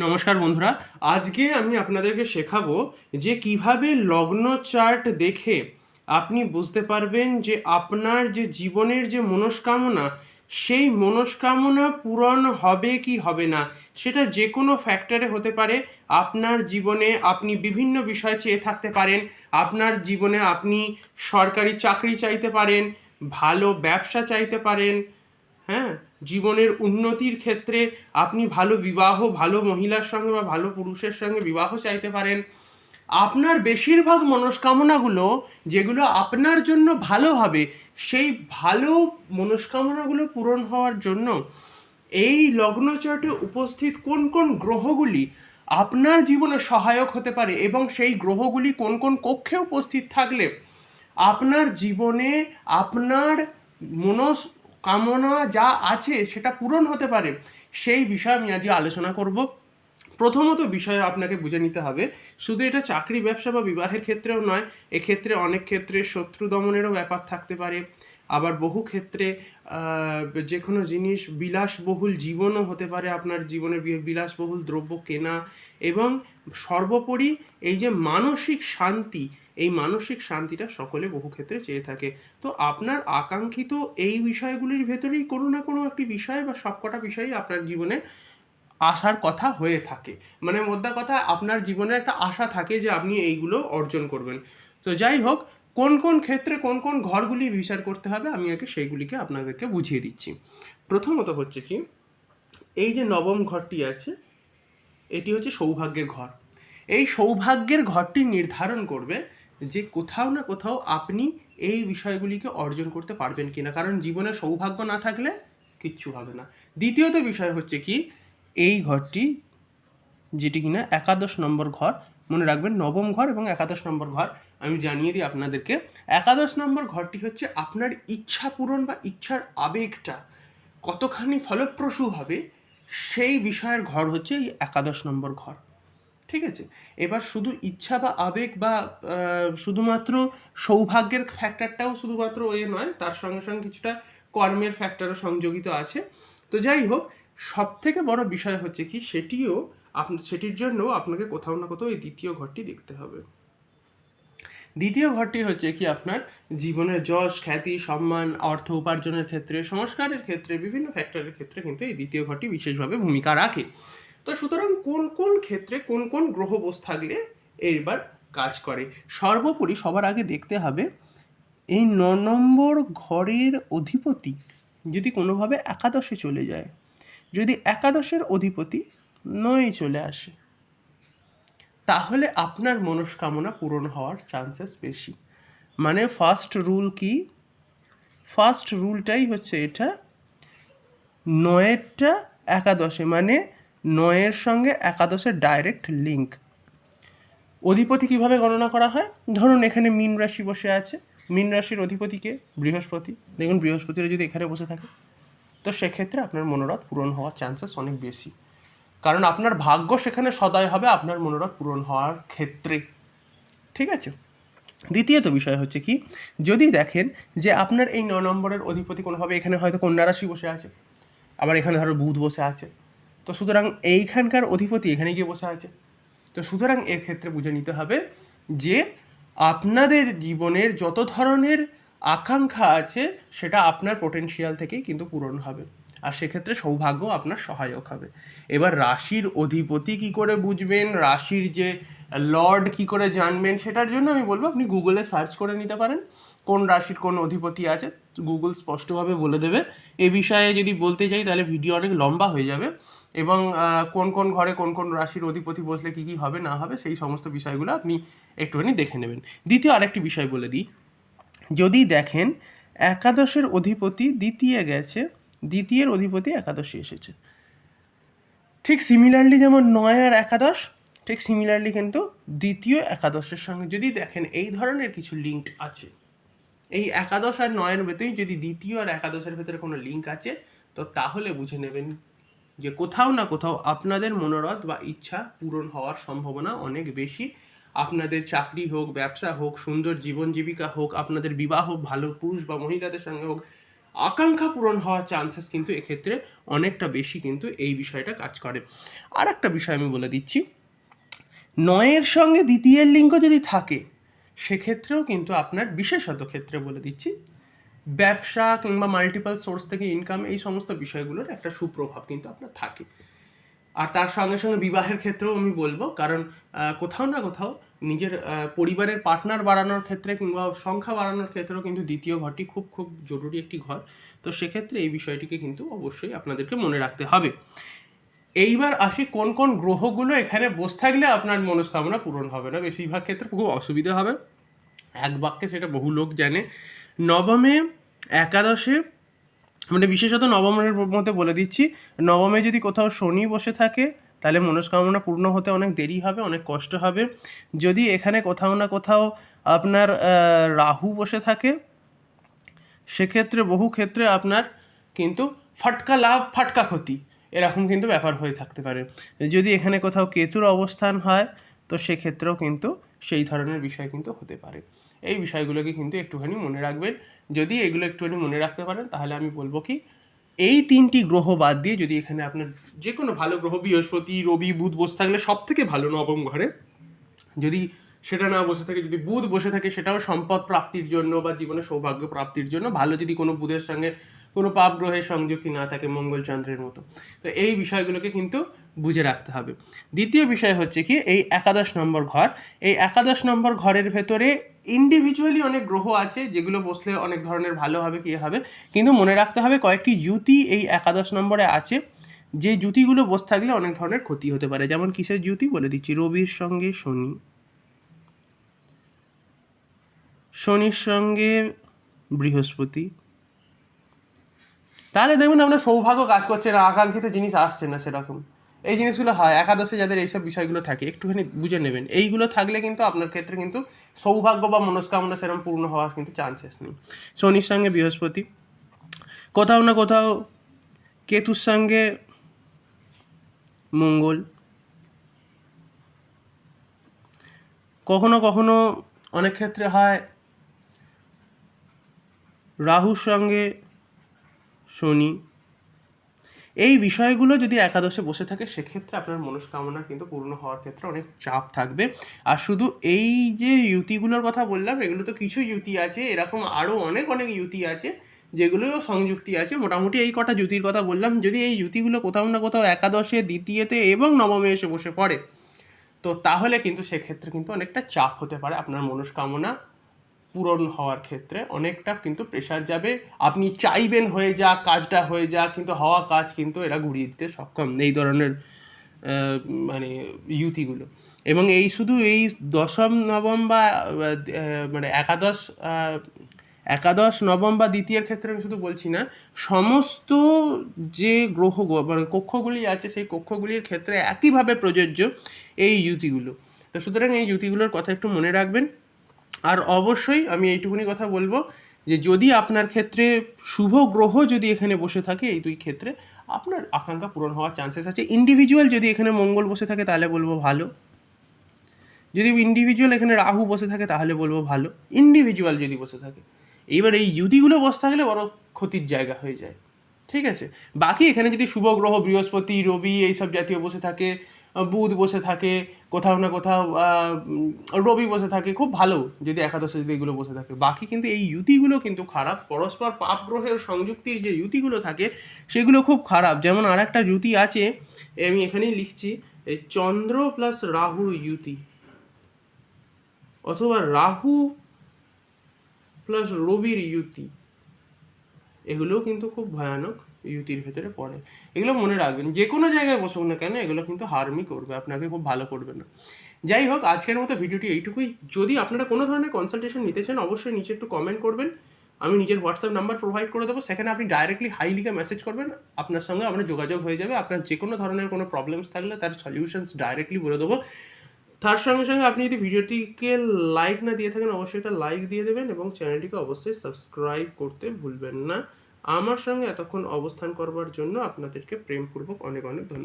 নমস্কার বন্ধুরা, আজকে আমি আপনাদেরকে শেখাবো যে কিভাবে লগ্ন চার্ট দেখে আপনি বুঝতে পারবেন যে আপনার যে জীবনের যে মনস্কামনা সেই মনস্কামনা পূরণ হবে কি হবে না। সেটা যে কোনো ফ্যাক্টরে হতে পারে। আপনার জীবনে আপনি বিভিন্ন বিষয় চেয়ে থাকতে পারেন। আপনার জীবনে আপনি সরকারি চাকরি চাইতে পারেন, ভালো ব্যবসা চাইতে পারেন, হ্যাঁ, জীবনের উন্নতির ক্ষেত্রে আপনি ভালো বিবাহ, ভালো মহিলার সঙ্গে বা ভালো পুরুষের সঙ্গে বিবাহ চাইতে পারেন। আপনার বেশিরভাগ মনস্কামনাগুলো যেগুলো আপনার জন্য ভালো হবে, সেই ভালো মনস্কামনাগুলো পূরণ হওয়ার জন্য এই লগ্নচার্টে উপস্থিত কোন কোন গ্রহগুলি আপনার জীবনে সহায়ক হতে পারে এবং সেই গ্রহগুলি কোন কোন কক্ষে উপস্থিত থাকলে আপনার জীবনে আপনার মনস্কামনা যা আছে সেটা পূরণ হতে পারে, সেই বিষয়ে আমি আজকে আলোচনা করব। প্রথমত বিষয় আপনাকে বুঝে নিতে হবে, শুধু এটা চাকরি ব্যবসা বা বিবাহের ক্ষেত্রেও নয়, এক্ষেত্রে অনেক ক্ষেত্রে শত্রু দমনেরও ব্যাপার থাকতে পারে। আবার বহু ক্ষেত্রে যে কোনো জিনিস বিলাসবহুল জীবনও হতে পারে, আপনার জীবনে বিলাসবহুল দ্রব্য কেনা, এবং সর্বোপরি এই যে মানসিক শান্তি, এই মানসিক শান্তিটা সকলে বহু ক্ষেত্রে চেয়ে থাকে। তো আপনার আকাঙ্ক্ষিত এই বিষয়গুলির ভেতরেই কোনো না কোনো একটি বিষয় বা সবকটা বিষয়ই আপনার জীবনে আশার কথা হয়ে থাকে। মানে মোদ্দা কথা, আপনার জীবনে একটা আশা থাকে যে আপনি এইগুলো অর্জন করবেন। তো যাই হোক, কোন কোন ক্ষেত্রে কোন কোন ঘরগুলি বিচার করতে হবে আমি আগে সেইগুলিকে আপনাদেরকে বুঝিয়ে দিচ্ছি। প্রথমত হচ্ছে কি, এই যে নবম ঘরটি আছে, এটি হচ্ছে সৌভাগ্যের ঘর। এই সৌভাগ্যের ঘরটি নির্ধারণ করবে যে কোথাও না কোথাও আপনি এই বিষয়গুলিকে অর্জন করতে পারবেন কিনা, কারণ জীবনে সৌভাগ্য না থাকলে কিচ্ছু হবে না। দ্বিতীয়ত বিষয় হচ্ছে কি, এই ঘরটি যেটি কিনা একাদশ নম্বর ঘর, মনে রাখবেন নবম ঘর এবং একাদশ নম্বর ঘর। আমি জানিয়ে দিই আপনাদেরকে, একাদশ নম্বর ঘরটি হচ্ছে আপনার ইচ্ছা পূরণ বা ইচ্ছার আবেগটা কতখানি ফলপ্রসূ হবে সেই বিষয়ের ঘর হচ্ছে এই একাদশ নম্বর ঘর। ঠিক আছে, এবার শুধু ইচ্ছা বা আবেগ বা শুধুমাত্র সৌভাগ্যের ফ্যাক্টরটাও শুধুমাত্র ওই নয়, তার সঙ্গে সঙ্গে কিছুটা কর্মের ফ্যাক্টরও সংযোজিত আছে। তো যাই হোক, সব থেকে বড় বিষয় হচ্ছে কি, সেটির জন্য আপনাকে কোথাও না কোথাও এই দ্বিতীয় ঘরটি দেখতে হবে। দ্বিতীয় ঘরটি হচ্ছে কি, আপনার জীবনের যশ, খ্যাতি, সম্মান, অর্থ উপার্জনের ক্ষেত্রে, সংস্কারের ক্ষেত্রে, বিভিন্ন ফ্যাক্টরের ক্ষেত্রে কিন্তু এই দ্বিতীয় ঘরটি বিশেষভাবে ভূমিকা রাখে। তো সুতরাং কোন কোন ক্ষেত্রে কোন কোন গ্রহ বস থাকলে এইবার কাজ করে, সর্বোপরি সবার আগে দেখতে হবে এই 9 নম্বর ঘরের অধিপতি যদি কোনোভাবে একাদশে চলে যায়। যদি একাদশের অধিপতি 9 চলে আসে, তাহলে আপনার মনস্কামনা পূরণ হওয়ার চান্সেস বেশি। মানে ফার্স্ট রুল কি, ফার্স্ট রুলটাই হচ্ছে এটা, 9টা একাদশে, মানে 9-এর সঙ্গে একাদশের ডাইরেক্ট লিঙ্ক। অধিপতি কিভাবে গণনা করা হয়, ধরুন এখানে মীন রাশি বসে আছে, মীন রাশির অধিপতিকে বৃহস্পতি, দেখুন বৃহস্পতিরা যদি এখানে বসে থাকে, তো সেক্ষেত্রে আপনার মনোরথ পূরণ হওয়ার চান্সেস অনেক বেশি, কারণ আপনার ভাগ্য সেখানে সদয় হবে আপনার মনোরথ পূরণ হওয়ার ক্ষেত্রে। ঠিক আছে, দ্বিতীয়ত বিষয় হচ্ছে কি, যদি দেখেন যে আপনার এই 9 নম্বরের অধিপতি কোনোভাবে এখানে হয়তো কন্যা রাশি বসে আছে, আবার এখানে ধরো বুধ বসে আছে, তো সুতরাং এইখানকার অধিপতি এখানে গিয়ে বসে আছে, তো সুতরাং এর ক্ষেত্রে বুঝে নিতে হবে যে আপনাদের জীবনের যত ধরনের আকাঙ্ক্ষা আছে সেটা আপনার পোটেনশিয়াল থেকেই কিন্তু পূরণ হবে, আর সেক্ষেত্রে সৌভাগ্য আপনার সহায়ক হবে। এবার রাশির অধিপতি কি করে বুঝবেন, রাশির যে লর্ড কি করে জানবেন, সেটার জন্য আমি বলবো আপনি গুগলে সার্চ করে নিতে পারেন কোন রাশির কোন অধিপতি আছে, গুগল স্পষ্টভাবে বলে দেবে। এ বিষয়ে যদি বলতে যাই তাহলে ভিডিও অনেক লম্বা হয়ে যাবে, এবং কোন কোন ঘরে কোন কোন রাশির অধিপতি বসলে কী কী হবে না হবে সেই সমস্ত বিষয়গুলো আপনি একটুখানি দেখে নেবেন। দ্বিতীয় আরেকটি বিষয় বলে দিই, যদি দেখেন একাদশের অধিপতি দ্বিতীয় গেছে, দ্বিতীয়ের অধিপতি একাদশে এসেছে, ঠিক সিমিলারলি যেমন 9 আর একাদশ, ঠিক সিমিলারলি কিন্তু দ্বিতীয় একাদশের সঙ্গে যদি দেখেন এই ধরনের কিছু লিঙ্ক আছে, এই একাদশ আর 9-এর ভেতরেই যদি দ্বিতীয় আর একাদশের ভেতরে কোনো লিঙ্ক আছে, তো তাহলে বুঝে নেবেন যে কোথাও না কোথাও আপনাদের মনোরথ বা ইচ্ছা পূরণ হওয়ার সম্ভাবনা অনেক বেশি। আপনাদের চাকরি হোক, ব্যবসা হোক, সুন্দর জীবন জীবিকা হোক, আপনাদের বিবাহ ভালো পুরুষ বা মহিলাদের সঙ্গে হোক, আকাঙ্ক্ষা পূরণ হওয়ার চান্সেস কিন্তু এক্ষেত্রে অনেকটা বেশি কিন্তু এই বিষয়টা কাজ করে। আর একটা বিষয় আমি বলে দিচ্ছি, 9-এর সঙ্গে দ্বিতীয়ের লিঙ্গ যদি থাকে সেক্ষেত্রেও কিন্তু আপনার, বিশেষত ক্ষেত্রে বলে দিচ্ছি, ব্যবসা কিংবা মাল্টিপল সোর্স থেকে ইনকাম, এই সমস্ত বিষয়গুলোর একটা সুপ্রভাব কিন্তু আপনার থাকে। আর তার সঙ্গে সঙ্গে বিবাহের ক্ষেত্রেও আমি বলবো, কারণ কোথাও না কোথাও নিজের পরিবারের পার্টনার বাড়ানোর ক্ষেত্রে কিংবা সংখ্যা বাড়ানোর ক্ষেত্রেও কিন্তু দ্বিতীয় ঘরটি খুব খুব জরুরি একটি ঘর। তো সেক্ষেত্রে এই বিষয়টিকে কিন্তু অবশ্যই আপনাদেরকে মনে রাখতে হবে। এইবার আসি কোন কোন গ্রহগুলো এখানে বসে থাকলে আপনার মনস্কামনা পূরণ হবে না, বেশিরভাগ ক্ষেত্রে খুব অসুবিধা হবে। এক বাক্যে সেটা বহু লোক জানে। নবমে, একাদশে, মানে বিশেষত নবমের মধ্যে বলে দিচ্ছি, নবমে যদি কোথাও শনি বসে থাকে তাহলে মনস্কামনা পূর্ণ হতে অনেক দেরি হবে, অনেক কষ্ট হবে। যদি এখানে কোথাও না কোথাও আপনার রাহু বসে থাকে সেক্ষেত্রে বহু ক্ষেত্রে আপনার কিন্তু ফাটকা লাভ ফাটকা ক্ষতি এরকম কিন্তু ব্যাপার হয়ে থাকতে পারে। যদি এখানে কোথাও কেতুর অবস্থান হয় তো সেক্ষেত্রেও কিন্তু সেই ধরনের বিষয় কিন্তু হতে পারে। এই বিষয়গুলোকে কিন্তু একটুখানি মনে রাখবেন। যদি এগুলো একটুখানি মনে রাখতে পারেন তাহলে আমি বলবো কি, এই 3টি গ্রহ বাদ দিয়ে যদি এখানে আপনার যে কোনো ভালো গ্রহ, বৃহস্পতি, রবি, বুধ বসে থাকলে সব থেকে ভালো নবম ঘরে। যদি সেটা না বসে থাকে, যদি বুধ বসে থাকে সেটাও সম্পদ প্রাপ্তির জন্য বা জীবনে সৌভাগ্য প্রাপ্তির জন্য ভালো, যদি কোনো বুধের সঙ্গে কোনো পাপ গ্রহের সংযুক্তি না থাকে মঙ্গল চন্দ্রের মতো। তো এই বিষয়গুলোকে কিন্তু বুঝে রাখতে হবে। দ্বিতীয় বিষয় হচ্ছে কি, এই 11 নম্বর ঘর, এই 11 নম্বর ঘরের ভেতরে ইন্ডিভিজুয়ালি অনেক গ্রহ আছে যেগুলো বসলে অনেক ধরনের ভালো হবে, কি হবে, কিন্তু মনে রাখতে হবে কয়েকটি জ্যোতি এই 11 নম্বরে আছে, যে জ্যোতিগুলো বসে থাকলে অনেক ধরনের ক্ষতি হতে পারে। যেমন কিসের জ্যোতি বলে দিচ্ছি, রবির সঙ্গে শনি, শনির সঙ্গে বৃহস্পতি, তাহলে দেখবেন আপনার সৌভাগ্য কাজ করছে না, আকাঙ্ক্ষিত জিনিস আসছে না সেরকম। এই জিনিসগুলো হয় একাদশে যাদের এইসব বিষয়গুলো থাকে, একটুখানি বুঝে নেবেন। এইগুলো থাকলে কিন্তু আপনার ক্ষেত্রে কিন্তু সৌভাগ্য বা মনস্কামনা সেরকম পূর্ণ হওয়ার কিন্তু চান্সেস নেই। শনির সঙ্গে বৃহস্পতি, কোথাও না কোথাও কেতুর সঙ্গে মঙ্গল, কখনো কখনো অনেক ক্ষেত্রে হয় রাহুর সঙ্গে শনি। এই বিষয়গুলো যদি একাদশে বসে থাকে সেক্ষেত্রে আপনার মনস্কামনা কিন্তু পূর্ণ হওয়ার ক্ষেত্রে অনেক চাপ থাকবে। আর শুধু এই যে ইউতিগুলোর কথা বললাম, এগুলো তো কিছু ইউতি আছে, এরকম আরও অনেক অনেক ইউতি আছে যেগুলো সংযুক্তি আছে। মোটামুটি এই কটা জ্যোতির কথা বললাম। যদি এই জ্যোতিগুলো কোথাও না কোথাও একাদশে, দ্বিতীয়তে এবং নবমে এসে বসে পড়ে তো তাহলে কিন্তু সেক্ষেত্রে কিন্তু অনেকটা চাপ হতে পারে, আপনার মনস্কামনা পূরণ হওয়ার ক্ষেত্রে অনেকটা কিন্তু প্রেশার যাবে। আপনি চাইবেন হয়ে যাক, কাজটা হয়ে যাক, কিন্তু হওয়া কাজ কিন্তু এরা ঘুরিয়ে দিতে সক্ষম, এই ধরনের মানে ইউতিগুলো। এবং এই শুধু এই দশম নবম বা মানে একাদশ নবম বা দ্বিতীয়ের ক্ষেত্রে আমি শুধু বলছি না, সমস্ত যে গ্রহ মানে কক্ষগুলি আছে সেই কক্ষগুলির ক্ষেত্রে একইভাবে প্রযোজ্য এই ইউতিগুলো। তো সুতরাং এই ইউতিগুলোর কথা একটু মনে রাখবেন। আর অবশ্যই আমি এইটুকুনি কথা বলবো যে যদি আপনার ক্ষেত্রে শুভ গ্রহ যদি এখানে বসে থাকে এই 2 ক্ষেত্রে, আপনার আকাঙ্ক্ষা পূরণ হওয়ার চান্সেস আছে। ইন্ডিভিজুয়াল যদি এখানে মঙ্গল বসে থাকে তাহলে বলবো ভালো, যদি ইন্ডিভিজুয়াল এখানে রাহু বসে থাকে তাহলে বলবো ভালো, ইন্ডিভিজুয়াল যদি বসে থাকে। এইবার এই জ্যোতিগুলো বসে থাকলে বড় ক্ষতির জায়গা হয়ে যায়, ঠিক আছে। বাকি এখানে যদি শুভ গ্রহ বৃহস্পতি, রবি এইসব জাতীয় বসে থাকে, বুধ বসে থাকে, কোথাও না কোথাও রবি বসে থাকে, খুব ভালো যদি একাদশে যদি এগুলো বসে থাকে। বাকি কিন্তু এই ইউতিগুলো কিন্তু খারাপ, পরস্পর পাপ গ্রহের সংযুক্তির যে ইউতিগুলো থাকে সেগুলো খুব খারাপ। যেমন আর একটা ইউতি আছে, আমি এখানেই লিখছি, এই চন্দ্র প্লাস রাহু ইউতি, অথবা রাহু প্লাস রবির ইউতি, এগুলোও কিন্তু খুব ভয়ানক ইউতির ভেতরে পড়ে। এগুলো মনে রাখবেন, যে কোনো জায়গায় বসুক না কেন এগুলো কিন্তু হার্মই করবে, আপনাকে খুব ভালো করবে না। যাই হোক, আজকের মতো ভিডিওটি এইটুকুই। যদি আপনারা কোনো ধরনের কনসালটেশন নিতে চান অবশ্যই নিচে একটু কমেন্ট করবেন, আমি নিজের হোয়াটসঅ্যাপ নাম্বার প্রোভাইড করে দেবো, সেখানে আপনি ডাইরেক্টলি হাই লিখে মেসেজ করবেন, আপনার সঙ্গে আপনার যোগাযোগ হয়ে যাবে। আপনার যে কোনো ধরনের কোনো প্রবলেমস থাকলে তার সলিউশনস ডাইরেক্টলি বলে দেবো। তার সঙ্গে সঙ্গে আপনি যদি ভিডিওটিকে লাইক না দিয়ে থাকেন অবশ্যই একটা লাইক দিয়ে দেবেন এবং চ্যানেলটিকে অবশ্যই সাবস্ক্রাইব করতে ভুলবেন না। আমার সঙ্গে এতক্ষণ অবস্থান করবার জন্য আপনাদেরকে প্রেমপূর্বক অনেক অনেক ধন্যবাদ।